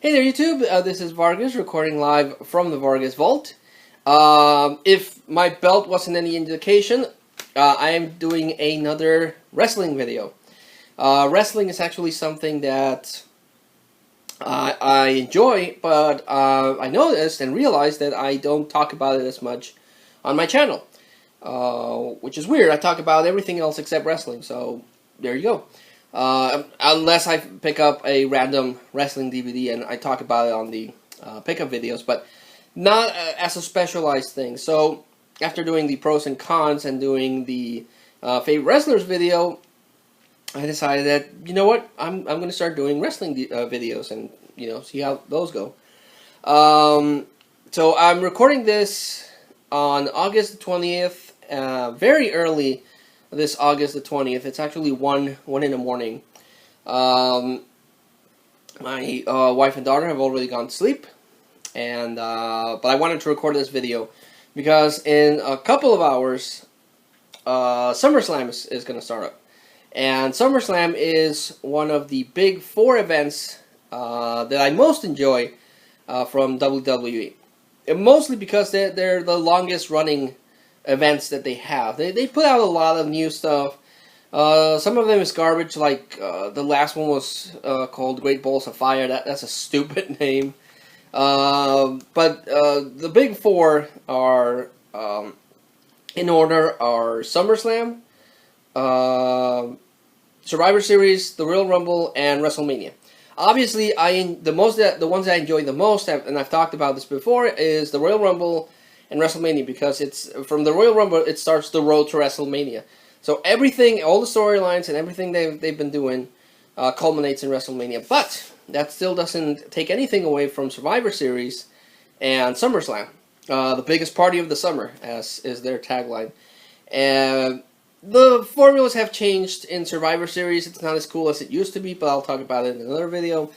Hey there YouTube, this is Vargas recording live from the Vargas Vault. If my belt wasn't any indication, I am doing another wrestling video. Wrestling is actually something that I enjoy, but I noticed and realized that I don't talk about it as much on my channel. Which is weird. I talk about everything else except wrestling, so there you go. Unless I pick up a random wrestling DVD and I talk about it on the pickup videos, but not as a specialized thing. So after doing the pros and cons and doing the favorite wrestlers video, I decided that, you know what, I'm going to start doing wrestling videos and, see how those go. So I'm recording this on August 20th, very early. This August the 20th. It's actually 1 in the morning. My wife and daughter have already gone to sleep, and but I wanted to record this video because in a couple of hours, Summerslam is going to start up, and Summerslam is one of the big 4 events that I most enjoy from WWE, and mostly because they're the longest running events that they have. They put out a lot of new stuff. Some of them is garbage, like the last one was called Great Balls of Fire. That's a stupid name. But the big 4 are, in order, are SummerSlam, Survivor Series, the Royal Rumble, and WrestleMania. Obviously, the ones that I enjoy the most, and I've talked about this before, is the Royal Rumble and WrestleMania, because it's from the Royal Rumble it starts the road to WrestleMania. So everything, all the storylines and everything they've been doing culminates in WrestleMania. But that still doesn't take anything away from Survivor Series and SummerSlam, the biggest party of the summer, as is their tagline. And the formulas have changed in Survivor Series. It's not as cool as it used to be, but I'll talk about it in another video.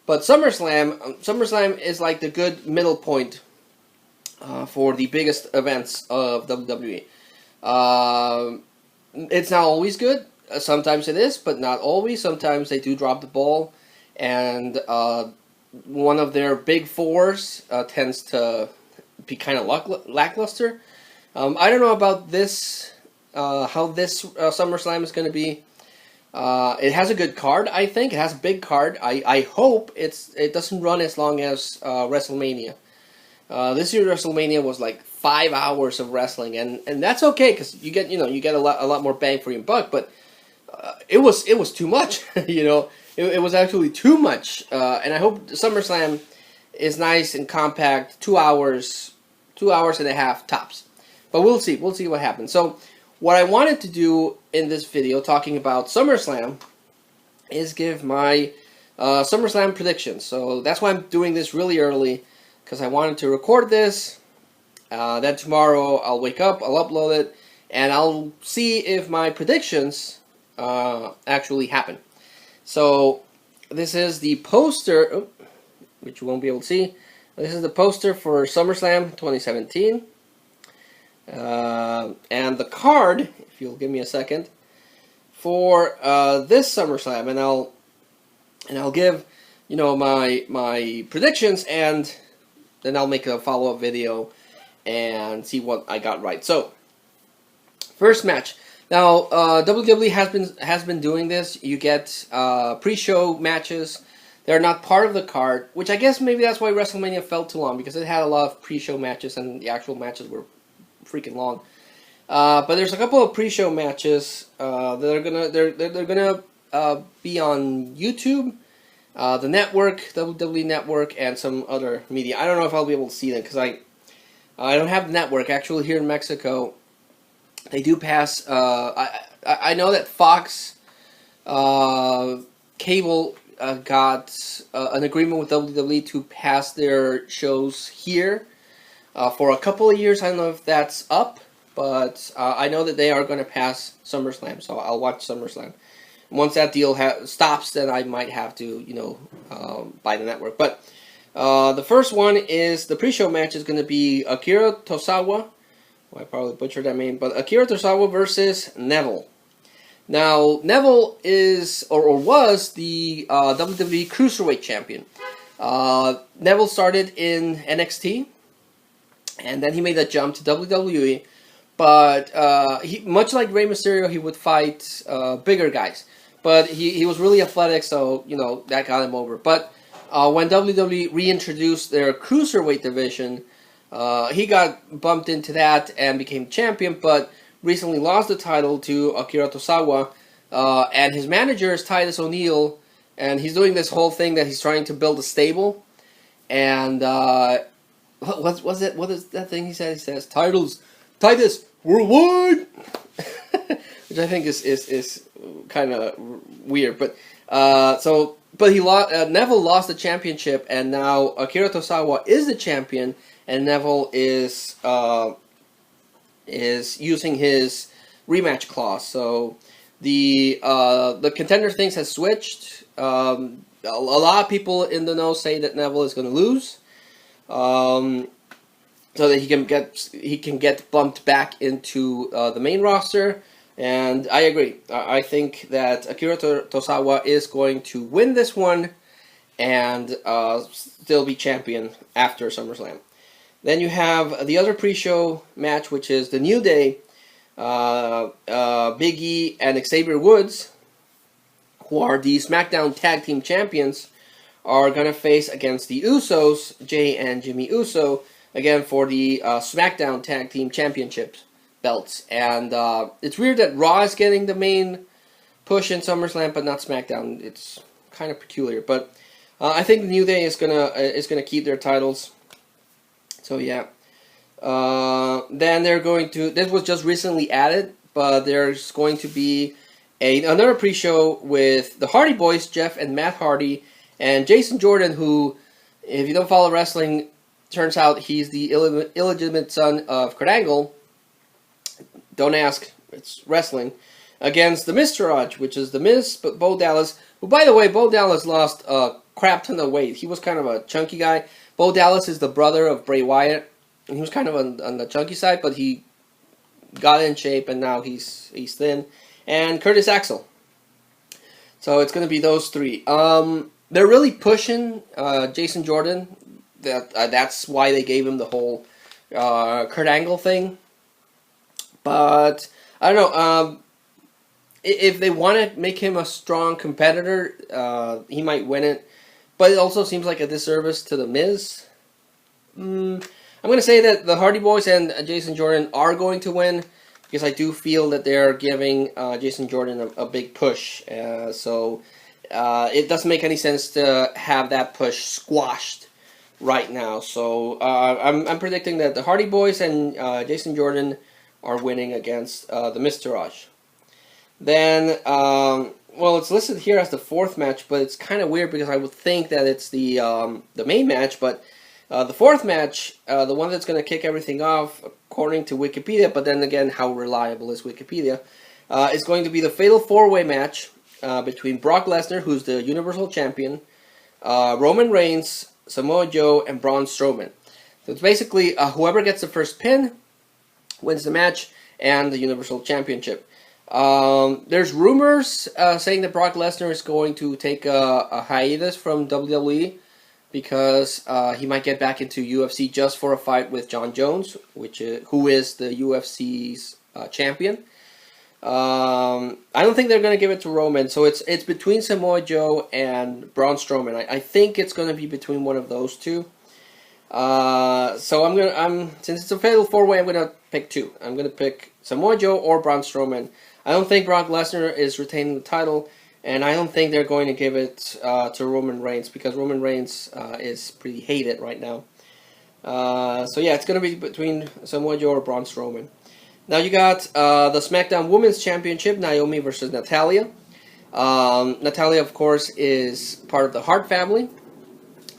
But SummerSlam is like the good middle point for the biggest events of WWE. It's not always good. Sometimes it is, but not always. Sometimes they do drop the ball, and one of their big 4s tends to be kind of lackluster. I don't know about this, how this SummerSlam is going to be. It has a good card, I think. It has a big card. I hope it doesn't run as long as WrestleMania. This year's WrestleMania was like 5 hours of wrestling, and that's okay because you get a lot more bang for your buck. But it was too much, It was actually too much, and I hope SummerSlam is nice and compact, 2 hours and a half tops. But we'll see what happens. So what I wanted to do in this video, talking about SummerSlam, is give my SummerSlam predictions. So that's why I'm doing this really early, because I wanted to record this. Then tomorrow I'll wake up, I'll upload it, and I'll see if my predictions actually happen. So this is the poster, which you won't be able to see. This is the poster for SummerSlam 2017. And the card, if you'll give me a second, for this SummerSlam, and I'll give my predictions, and then I'll make a follow-up video and see what I got right. So, first match. Now, WWE has been doing this. You get pre-show matches. They're not part of the card, which I guess maybe that's why WrestleMania felt too long, because it had a lot of pre-show matches and the actual matches were freaking long. But there's a couple of pre-show matches that are gonna be on YouTube. The network, WWE Network, and some other media. I don't know if I'll be able to see them because I don't have the network. Actually, here in Mexico, they do pass. I know that Fox Cable got an agreement with WWE to pass their shows here for a couple of years. I don't know if that's up, but I know that they are going to pass SummerSlam, so I'll watch SummerSlam. Once that deal stops, then I might have to, buy the network. But the first one is, the pre-show match is going to be Akira Tozawa. Well, I probably butchered that name, but Akira Tozawa versus Neville. Now, Neville is, or was, the WWE Cruiserweight Champion. Neville started in NXT, and then he made that jump to WWE. But he, much like Rey Mysterio, he would fight bigger guys. But he was really athletic, so that got him over. But when WWE reintroduced their cruiserweight division, he got bumped into that and became champion. But recently lost the title to Akira Tozawa, and his manager is Titus O'Neil, and he's doing this whole thing that he's trying to build a stable. And what is that thing he says? He says Titus worldwide, which I think is kind of weird. But Neville lost the championship, and now Akira Tozawa is the champion, and Neville is using his rematch clause. So the contender things has switched. A lot of people in the know say that Neville is going to lose, so that he can get bumped back into the main roster. And I agree. I think that Akira Tozawa is going to win this one and still be champion after SummerSlam. Then you have the other pre-show match, which is the New Day, Big E and Xavier Woods, who are the SmackDown Tag Team Champions, are going to face against the Usos, Jay and Jimmy Uso, again for the SmackDown Tag Team Championships belts. And it's weird that Raw is getting the main push in SummerSlam, but not SmackDown. It's kind of peculiar, but I think the New Day is gonna keep their titles. So yeah. Then they're going to. This was just recently added, but there's going to be another pre-show with the Hardy Boys, Jeff and Matt Hardy, and Jason Jordan, who, if you don't follow wrestling, turns out he's the illegitimate son of Kurt Angle. Don't ask, it's wrestling. Against the Miztourage, which is the Miz, but Bo Dallas, who, by the way, Bo Dallas lost a crap ton of weight. He was kind of a chunky guy. Bo Dallas is the brother of Bray Wyatt, and he was kind of on the chunky side, but he got in shape, and now he's thin. And Curtis Axel. So it's going to be those three. They're really pushing Jason Jordan. That's why they gave him the whole Kurt Angle thing. But I don't know. If they want to make him a strong competitor, he might win it. But it also seems like a disservice to The Miz. I'm going to say that the Hardy Boys and Jason Jordan are going to win, because I do feel that they're giving Jason Jordan a big push. So it doesn't make any sense to have that push squashed right now. So I'm predicting that the Hardy Boys and Jason Jordan are winning against the Miztourage. Then, well, it's listed here as the fourth match, but it's kind of weird because I would think that it's the main match. But the fourth match, the one that's going to kick everything off, according to Wikipedia, but then again, how reliable is Wikipedia, is going to be the Fatal 4-Way match between Brock Lesnar, who's the Universal Champion, Roman Reigns, Samoa Joe, and Braun Strowman. So it's basically whoever gets the first pin wins the match and the Universal Championship. There's rumors saying that Brock Lesnar is going to take a hiatus from WWE because he might get back into UFC just for a fight with John Jones, who is the UFC's champion. I don't think they're going to give it to Roman, so it's between Samoa Joe and Braun Strowman. I think it's going to be between one of those two. So since it's a Fatal 4-Way, I'm gonna pick two. I'm gonna pick Samoa Joe or Braun Strowman. I don't think Brock Lesnar is retaining the title, and I don't think they're going to give it to Roman Reigns, because Roman Reigns is pretty hated right now. So yeah, it's gonna be between Samoa Joe or Braun Strowman. Now you got the SmackDown Women's Championship, Naomi versus Natalya. Natalya, of course, is part of the Hart family.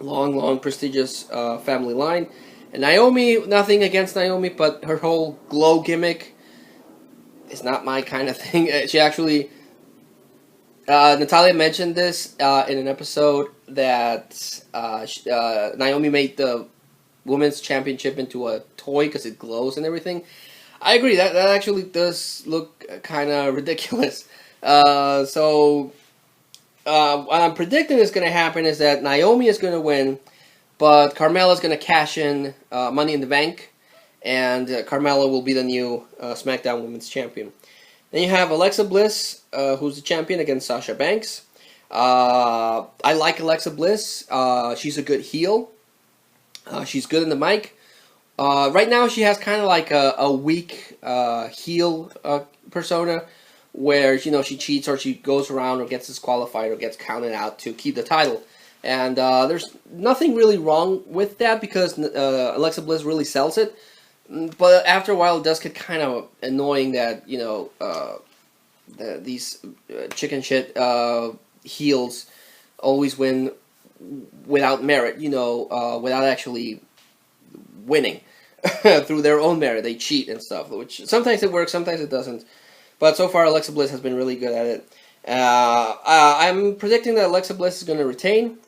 Long, prestigious family line. And Naomi, nothing against Naomi, but her whole glow gimmick is not my kind of thing. She actually, Natalya mentioned this in an episode that Naomi made the Women's Championship into a toy because it glows and everything. I agree, that actually does look kind of ridiculous. So what I'm predicting is going to happen is that Naomi is going to win, but Carmella is going to cash in Money in the Bank, and Carmella will be the new SmackDown Women's Champion. Then you have Alexa Bliss, who's the champion, against Sasha Banks. I like Alexa Bliss. She's a good heel. She's good in the mic. Right now, she has kind of like a weak heel persona, where she cheats or she goes around or gets disqualified or gets counted out to keep the title. And there's nothing really wrong with that because Alexa Bliss really sells it. But after a while, it does get kind of annoying that these chicken shit heels always win without merit. Without actually winning through their own merit. They cheat and stuff, which sometimes it works, sometimes it doesn't. But so far, Alexa Bliss has been really good at it. I'm predicting that Alexa Bliss is going to retain.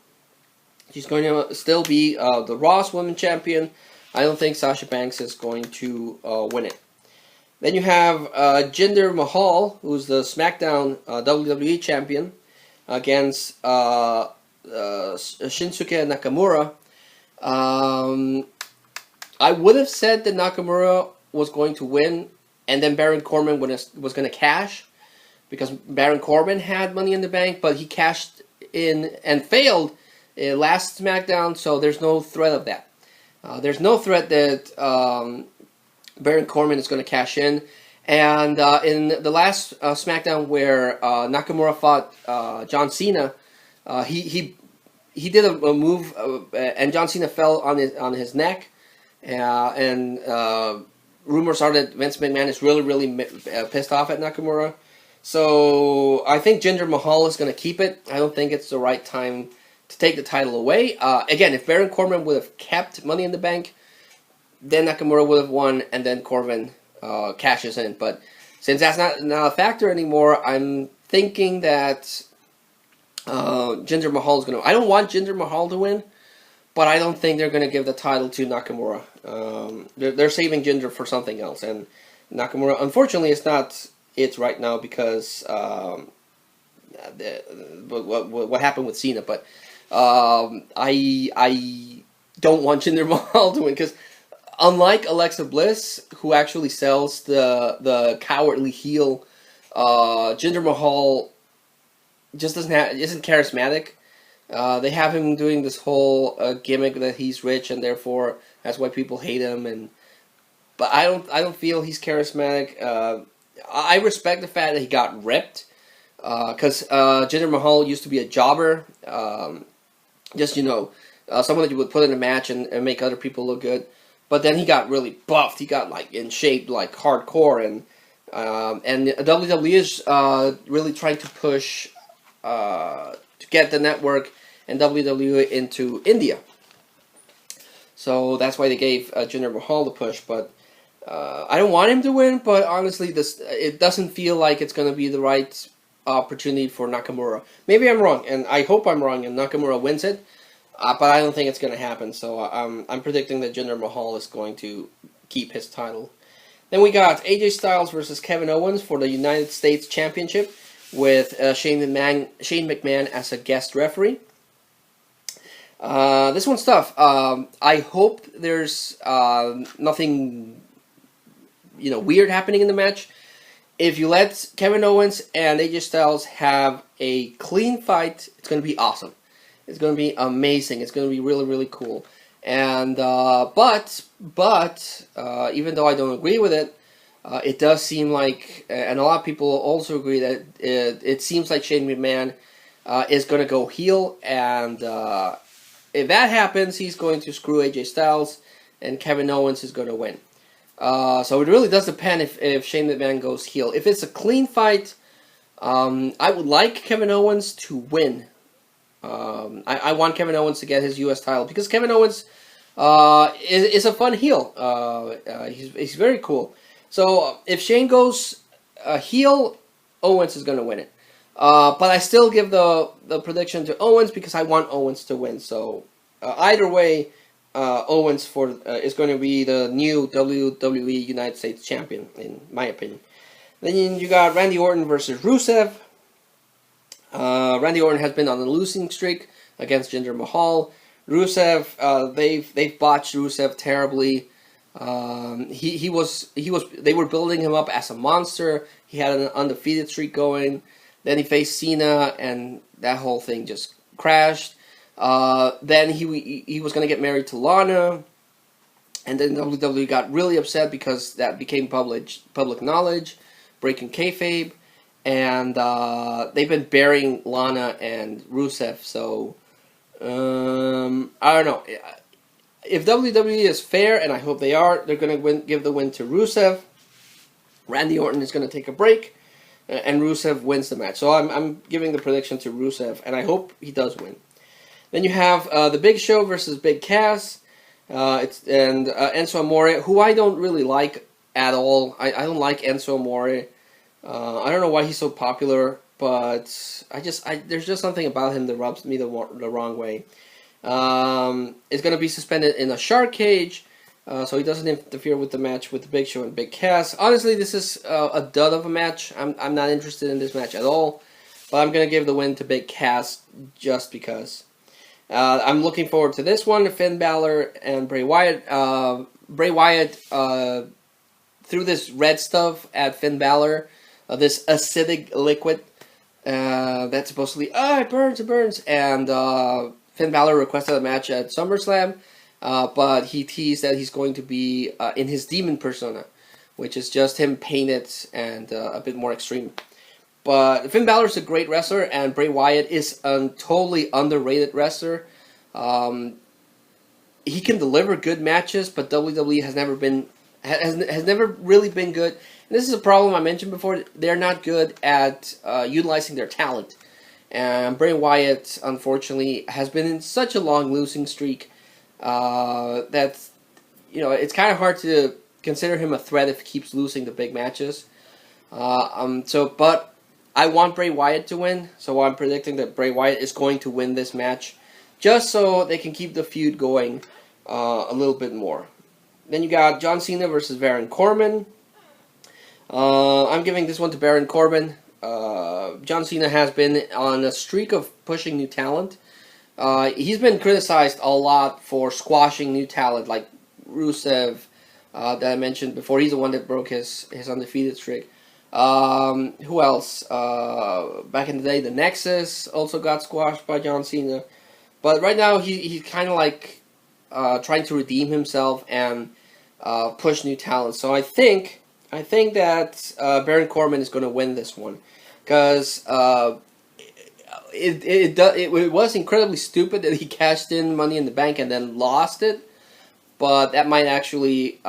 She's going to still be the Raw's Women's Champion. I don't think Sasha Banks is going to win it. Then you have Jinder Mahal, who's the SmackDown WWE Champion, against Shinsuke Nakamura. I would have said that Nakamura was going to win, and then Baron Corbin was going to cash, because Baron Corbin had Money in the Bank, but he cashed in and failed last SmackDown, so there's no threat of that. There's no threat that Baron Corbin is going to cash in. And in the last SmackDown where Nakamura fought John Cena, he did a move, and John Cena fell on his neck. And rumors are that Vince McMahon is really pissed off at Nakamura. So I think Jinder Mahal is going to keep it. I don't think it's the right time to take the title away. Again, if Baron Corbin would have kept Money in the Bank, then Nakamura would have won, and then Corbin cashes in. But since that's not a factor anymore, I'm thinking that Jinder Mahal is going to... I don't want Jinder Mahal to win, but I don't think they're going to give the title to Nakamura. They're saving Jinder for something else, and Nakamura, unfortunately, is not it right now because what happened with Cena. But I don't want Jinder Mahal to win because, unlike Alexa Bliss, who actually sells the cowardly heel, Jinder Mahal just isn't charismatic. They have him doing this whole gimmick that he's rich and therefore that's why people hate him. But I don't feel he's charismatic. I respect the fact that he got ripped because Jinder Mahal used to be a jobber. Someone that you would put in a match and make other people look good. But then he got really buffed. He got in shape, hardcore, and WWE is really trying to push to get the network and WWE into India. So that's why they gave Jinder Mahal the push. But I don't want him to win. But honestly, it doesn't feel like it's going to be the right opportunity for Nakamura. Maybe I'm wrong, and I hope I'm wrong, and Nakamura wins it. But I don't think it's going to happen. So I'm predicting that Jinder Mahal is going to keep his title. Then we got AJ Styles versus Kevin Owens for the United States Championship with Shane McMahon as a guest referee. This one's tough. I hope there's nothing weird happening in the match. If you let Kevin Owens and AJ Styles have a clean fight, it's going to be awesome. It's going to be amazing. It's going to be really cool. And but even though I don't agree with it, it does seem like, and a lot of people also agree that it seems like Shane McMahon is going to go heel, and if that happens, he's going to screw AJ Styles, and Kevin Owens is going to win. So it really does depend if Shane McMahon goes heel. If it's a clean fight, I would like Kevin Owens to win. I want Kevin Owens to get his U.S. title because Kevin Owens is a fun heel. He's very cool. So if Shane goes heel, Owens is going to win it. But I still give the prediction to Owens because I want Owens to win. So either way, Owens is going to be the new WWE United States Champion, in my opinion. Then you got Randy Orton versus Rusev. Randy Orton has been on a losing streak against Jinder Mahal. Rusev, they've botched Rusev terribly. They were building him up as a monster. He had an undefeated streak going. Then he faced Cena, and that whole thing just crashed. Then he was going to get married to Lana, and then WWE got really upset because that became public knowledge, breaking kayfabe, and they've been burying Lana and Rusev. So I don't know. If WWE is fair, and I hope they are, they're going to give the win to Rusev. Randy Orton is going to take a break, and Rusev wins the match. So I'm giving the prediction to Rusev, and I hope he does win. Then you have the Big Show versus Big Cass, Enzo Amore, who I don't really like at all. I don't like Enzo Amore. I don't know why he's so popular, but there's just something about him that rubs me the wrong way. Is going to be suspended in a shark cage, so he doesn't interfere with the match with the Big Show and Big Cass. Honestly, this is a dud of a match. I'm not interested in this match at all, but I'm going to give the win to Big Cass just because. I'm looking forward to this one. Finn Balor and Bray Wyatt. Bray Wyatt threw this red stuff at Finn Balor, this acidic liquid that supposedly, it burns, and Finn Balor requested a match at SummerSlam, but he teased that he's going to be in his demon persona, which is just him painted and a bit more extreme. But Finn Balor is a great wrestler, and Bray Wyatt is a totally underrated wrestler. He can deliver good matches, but WWE has never really been good. And this is a problem I mentioned before. They're not good at utilizing their talent. And Bray Wyatt, unfortunately, has been in such a long losing streak that it's kind of hard to consider him a threat if he keeps losing the big matches. But I want Bray Wyatt to win, so I'm predicting that Bray Wyatt is going to win this match, just so they can keep the feud going a little bit more. Then you got John Cena versus Baron Corbin. I'm giving this one to Baron Corbin. John Cena has been on a streak of pushing new talent. He's been criticized a lot for squashing new talent, like Rusev, that I mentioned before. He's the one that broke his undefeated streak. Who else? Back in the day, the Nexus also got squashed by John Cena. But right now, he's kind of like trying to redeem himself and push new talent. So I think that Baron Corbin is going to win this one, because it was incredibly stupid that he cashed in Money in the Bank and then lost it. But that might actually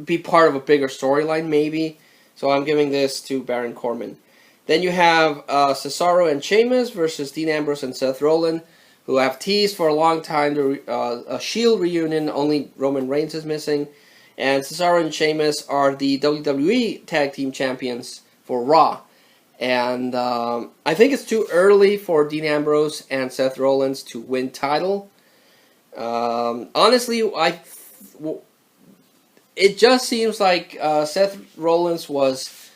be part of a bigger storyline, maybe. So I'm giving this to Baron Corbin. Then you have Cesaro and Sheamus versus Dean Ambrose and Seth Rollins, who have teased for a long time a Shield reunion. Only Roman Reigns is missing. And Cesaro and Sheamus are the WWE Tag Team Champions for Raw. And I think it's too early for Dean Ambrose and Seth Rollins to win title. Honestly, it just seems like Seth Rollins was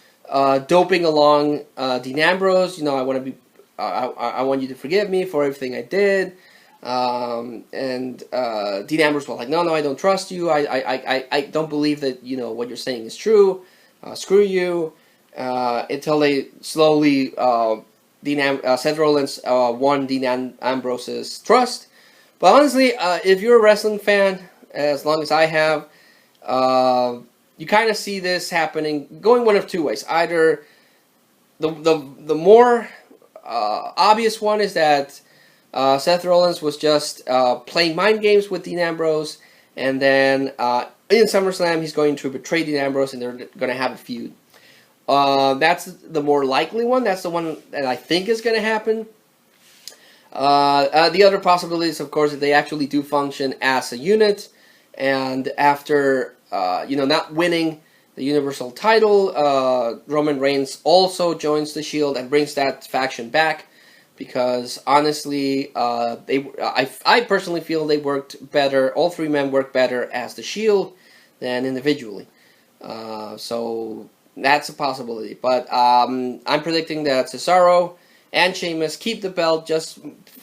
doping along Dean Ambrose. I want to be, I want you to forgive me for everything I did. And Dean Ambrose was like, no, I don't trust you. I don't believe that what you're saying is true. Screw you. Until they slowly Seth Rollins won Dean Ambrose's trust. But honestly, if you're a wrestling fan, as long as I have, you kind of see this happening, going one of two ways. Either the more obvious one is that Seth Rollins was just playing mind games with Dean Ambrose, and then in SummerSlam he's going to betray Dean Ambrose, and they're going to have a feud. That's the more likely one. That's the one that I think is going to happen. The other possibilities, of course, that they actually do function as a unit, and after not winning the Universal title, Roman Reigns also joins the Shield and brings that faction back, because honestly, I personally feel they worked better. All three men worked better as the Shield than individually. So That's a possibility. But I'm predicting that Cesaro and Sheamus keep the belt, just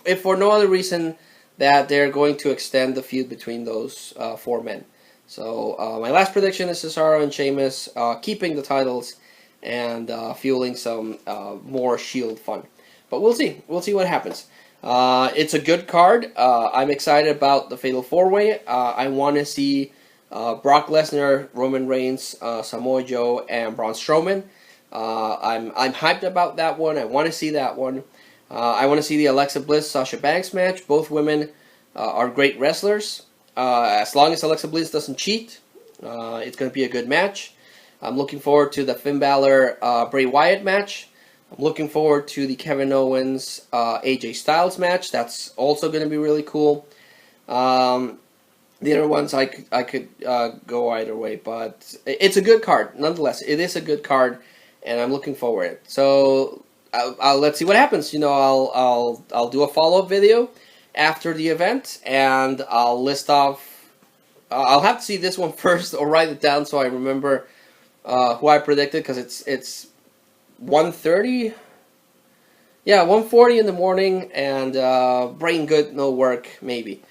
if for no other reason that they're going to extend the feud between those four men. So my last prediction is Cesaro and Sheamus keeping the titles and fueling some more Shield fun. But we'll see. We'll see what happens. It's a good card. I'm excited about the Fatal 4-Way. I want to see Brock Lesnar, Roman Reigns, Samoa Joe, and Braun Strowman. I'm hyped about that one. I want to see that one. I want to see the Alexa Bliss, Sasha Banks match. Both women are great wrestlers. As long as Alexa Bliss doesn't cheat, it's going to be a good match. I'm looking forward to the Finn Balor, Bray Wyatt match. I'm looking forward to the Kevin Owens, AJ Styles match. That's also going to be really cool. The other ones I could go either way, but it's a good card nonetheless. It is a good card, and I'm looking forward to it. So let's see what happens. I'll do a follow-up video after the event, and I'll list off. I'll have to see this one first or write it down so I remember who I predicted, because it's 1:30. Yeah, 1:40 in the morning, and brain good, no work, maybe.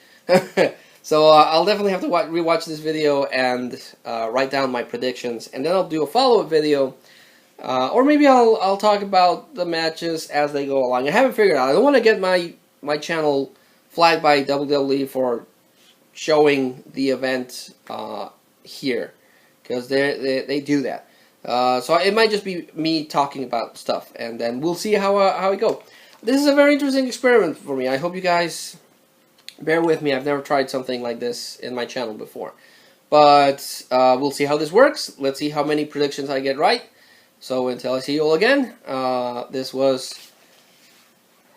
So I'll definitely have to rewatch this video and write down my predictions, and then I'll do a follow-up video, or maybe I'll talk about the matches as they go along. I haven't figured out. I don't want to get my channel flagged by WWE for showing the event here, because they do that. So it might just be me talking about stuff, and then we'll see how it goes. This is a very interesting experiment for me. I hope you guys bear with me. I've never tried something like this in my channel before. But we'll see how this works. Let's see how many predictions I get right. So until I see you all again, this was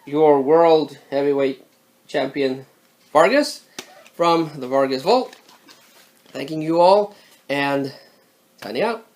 your World Heavyweight Champion Vargas from the Vargas Vault. Thanking you all, and signing out.